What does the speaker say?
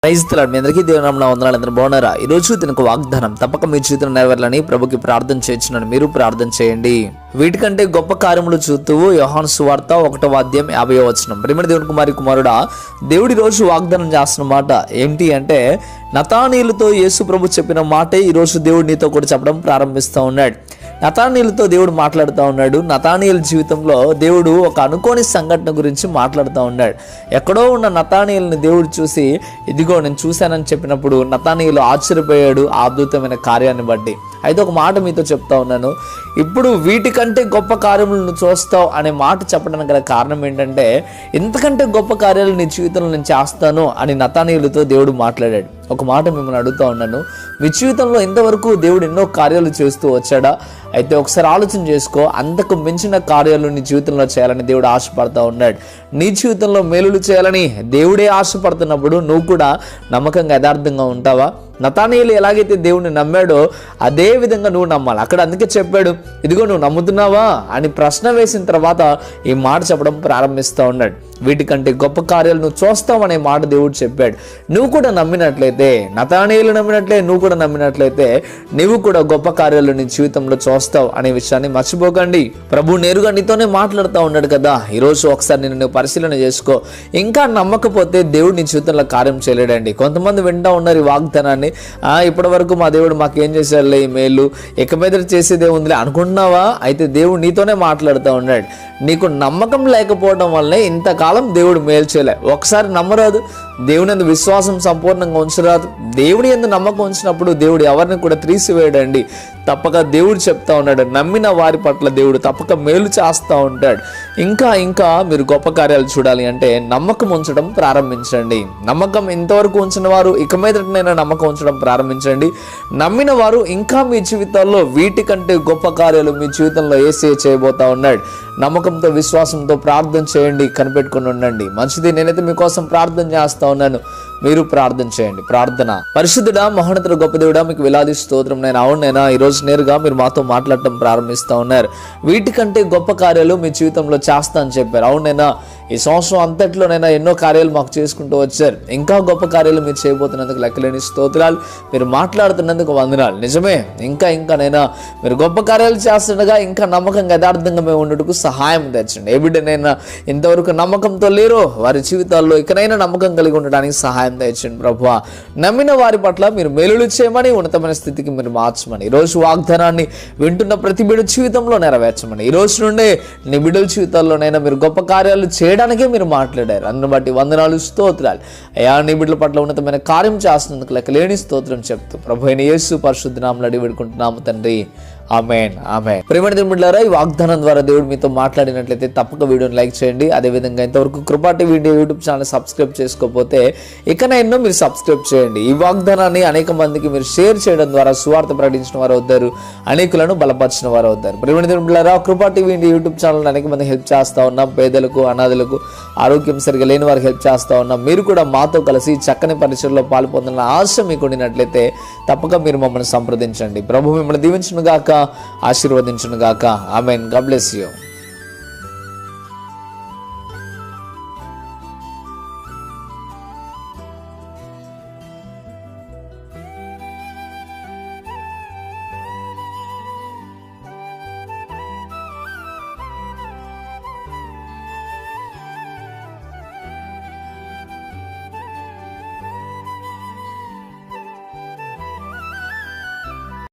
మీ అందరికీ దేవుని నామమున వందనాలు. అందరూ బాగున్నారా? ఈ రోజు దీనికి వాగ్దానం తప్పక మీ జీవితంలో నెరవేరాలని ప్రభుకి ప్రార్థన చేయొచ్చునని మీరు ప్రార్థన చేయండి. వీటికంటే గొప్ప కార్యములు చూస్తూ యోహాను సువార్త 1:50 ప్రియమైన దేవుని కుమారుడా, దేవుడి రోజు వాగ్దానం చేస్తున్న మాట ఏంటి అంటే, నతానీయులతో యేసు ప్రభు చెప్పిన మాటే ఈరోజు దేవుడు నీతో కూడా చెప్పడం ప్రారంభిస్తూ ఉన్నాడు. నతానీయులతో దేవుడు మాట్లాడుతూ ఉన్నాడు. నతానీయుల జీవితంలో దేవుడు ఒక అనుకోని సంఘటన గురించి మాట్లాడుతూ ఉన్నాడు. ఎక్కడో ఉన్న నతానీయుల్ని దేవుడు చూసి, ఇదిగో నేను చూశానని చెప్పినప్పుడు నతానీయులు ఆశ్చర్యపోయాడు ఆ అద్భుతమైన కార్యాన్ని బట్టి. అయితే ఒక మాట మీతో చెప్తా ఉన్నాను, ఇప్పుడు వీటికంటే గొప్ప కార్యములు నువ్వు చూస్తావు అనే మాట చెప్పడానికి గల కారణం ఏంటంటే, ఇంతకంటే గొప్ప కార్యాలు నీ జీవితంలో నేను చేస్తాను అని నతానీయులతో దేవుడు మాట్లాడాడు. ఒక మాట మిమ్మల్ని అడుగుతా ఉన్నాను, మీ జీవితంలో ఇంతవరకు దేవుడు ఎన్నో కార్యాలు చేస్తూ వచ్చాడా? అయితే ఒకసారి ఆలోచన చేసుకో. అంతకు మించిన కార్యాలు నీ జీవితంలో చేయాలని దేవుడు ఆశపడతా ఉన్నాడు. నీ జీవితంలో మేలులు చేయాలని దేవుడే ఆశపడుతున్నప్పుడు నువ్వు కూడా నమ్మకంగా యథార్థంగా ఉంటావా? నతానీయులు ఎలాగైతే దేవుడిని నమ్మాడో అదే విధంగా నువ్వు నమ్మాలి. అక్కడ అందుకే చెప్పాడు, ఇదిగో నువ్వు నమ్ముతున్నావా అని ప్రశ్న వేసిన తర్వాత ఈ మాట చెప్పడం ప్రారంభిస్తూ ఉన్నాడు. వీటికంటే గొప్ప కార్యాలు నువ్వు చూస్తావు అనే మాట దేవుడు చెప్పాడు. నువ్వు కూడా నమ్మినట్లయితే, నతానీయులు నమ్మినట్లే నువ్వు కూడా నమ్మినట్లయితే, నువ్వు కూడా గొప్ప కార్యాలు నీ జీవితంలో చూస్తావు అనే విషయాన్ని మర్చిపోకండి. ప్రభు నేరుగా నీతోనే మాట్లాడుతూ ఉన్నాడు కదా. ఈరోజు ఒకసారి నువ్వు పరిశీలన చేసుకో. ఇంకా నమ్మకపోతే దేవుడు నీ జీవితంలో కార్యం చేయలేడండి. కొంతమంది వింటూ ఉన్నారు ఈ వాగ్దానాన్ని, ఇప్పటి వరకు మా దేవుడు మాకేం చేశాడులే ఈ మేలు, ఇక మీద చేసేదే ఉందిలే అనుకుంటున్నావా? అయితే దేవుడు నీతోనే మాట్లాడుతూ ఉన్నాడు. నీకు నమ్మకం లేకపోవడం వల్లనే ఇంతకాలం దేవుడు మేలు చేయలే. ఒకసారి నమ్మరాదు, దేవుని యందు విశ్వాసం సంపూర్ణంగా ఉంచరాదు. దేవుని యందు నమ్మకం ఉంచినప్పుడు దేవుడు ఎవరిని కూడా త్రీసివేయడండి. తప్పక దేవుడు చెప్తా ఉన్నాడు, నమ్మిన వారి పట్ల దేవుడు తప్పక మేలు చేస్తూ ఉంటాడు. ఇంకా మీరు గొప్ప కార్యాలు చూడాలి అంటే నమ్మకం ఉంచడం ప్రారంభించండి. నమ్మకం ఇంతవరకు ఉంచిన వారు ఇక మీదటనైనా నమ్మకం ఉంచడం ప్రారంభించండి. నమ్మిన వారు ఇంకా మీ జీవితాల్లో వీటికంటే గొప్ప కార్యాలు మీ జీవితంలో యేసయ్య చేయబోతా ఉన్నాడు. నమ్మకంతో విశ్వాసంతో ప్రార్థన చేయండి, కనిపెట్టుకుని ఉండండి. మంచిది. నేనైతే మీకోసం ప్రార్థన చేస్తా ఉన్నాను, మీరు ప్రార్థన చేయండి. ప్రార్థన. పరిశుద్ధుడా, మహోన్నతుడ, గొప్ప దేవుడా, మీకు వేలాది స్తోత్రం. అవునైనా ఈరోజు నేరుగా మీరు మాతో మాట్లాడటం ప్రారంభిస్తూ ఉన్నారు. వీటికంటే గొప్ప కార్యాలు మీ జీవితంలో చేస్తా అని చెప్పారు. అవునైనా ఈ సంవత్సరం అంతట్లోనైనా ఎన్నో కార్యాలు మాకు చేసుకుంటూ వచ్చారు. ఇంకా గొప్ప కార్యాలు మీరు చేయబోతున్నందుకు లెక్కలేని స్తోత్రాలు. మీరు మాట్లాడుతున్నందుకు వందనాలు. నిజమే, ఇంకానైనా మీరు గొప్ప కార్యాలు చేస్తుండగా ఇంకా నమ్మకంగా యథార్థంగా మేము ఉండటకు సహాయం తెచ్చండి. ఏ బిడ్డనైనా ఇంతవరకు నమ్మకంతో లేరో వారి జీవితాల్లో ఇకనైనా నమ్మకం కలిగి ఉండడానికి సహాయం తెచ్చండి ప్రభువా. నమ్మిన వారి పట్ల మీరు మేలులు చేయమని, ఉన్నతమైన స్థితికి మీరు మార్చమని, ఈరోజు వాగ్దానాన్ని వింటున్న ప్రతి బిడ్డ జీవితంలో నెరవేర్చమని, ఈ రోజు నుండే నీ బిడ్డల జీవితాల్లోనైనా మీరు గొప్ప కార్యాలు చేయడానికే మీరు మాట్లాడారు. అందుని బట్టి వందనాలు, స్తోత్రాలు. అయ్యా, నీ బిడ్డల పట్ల ఉన్నతమైన కార్యం చేస్తున్నందుకు లెక్కలేని స్తోత్రం చెప్తూ ప్రభు అయిన యేసు పరిశుద్ధ నామములో అడిగి వేడుకుంటున్నాము తండ్రి. ఆమేన్, ఆమేన్. ప్రియమైన దేవులారా, ఈ వాగ్దానం ద్వారా దేవుడు మీతో మాట్లాడినట్లయితే తప్పక వీడియోని లైక్ చేయండి. అదేవిధంగా ఇంతవరకు కృపా TV India YouTube channel subscribe చేసుకోకపోతే ఇకనైనా మీరు సబ్స్క్రైబ్ చేయండి. ఈ వాగ్దానాన్ని అనేక మందికి మీరు షేర్ చేయడం ద్వారా సువార్త ప్రకటించిన వారు అవుతారు, అనేకులను బలపరిచిన వారు అవుతారు. ప్రియమైన దేవులారా, కృపా టీవీ ఇండియా యూట్యూబ్ ఛానల్ అనేక మంది హెల్ప్ చేస్తూ ఉన్నాం. పేదలకు, అనాథలకు, ఆరోగ్యం సరిగా లేని వారికి హెల్ప్ చేస్తూ ఉన్నాం. మీరు కూడా మాతో కలిసి చక్కని పరిచయంలో పాల్పొందాలని ఆశ మీకు ఉండినట్లయితే తప్పక మీరు మమ్మల్ని సంప్రదించండి. ప్రభు మిమ్మల్ని దీవించును గాక, ఆశీర్వదించును గాక. ఆమేన్. God bless you.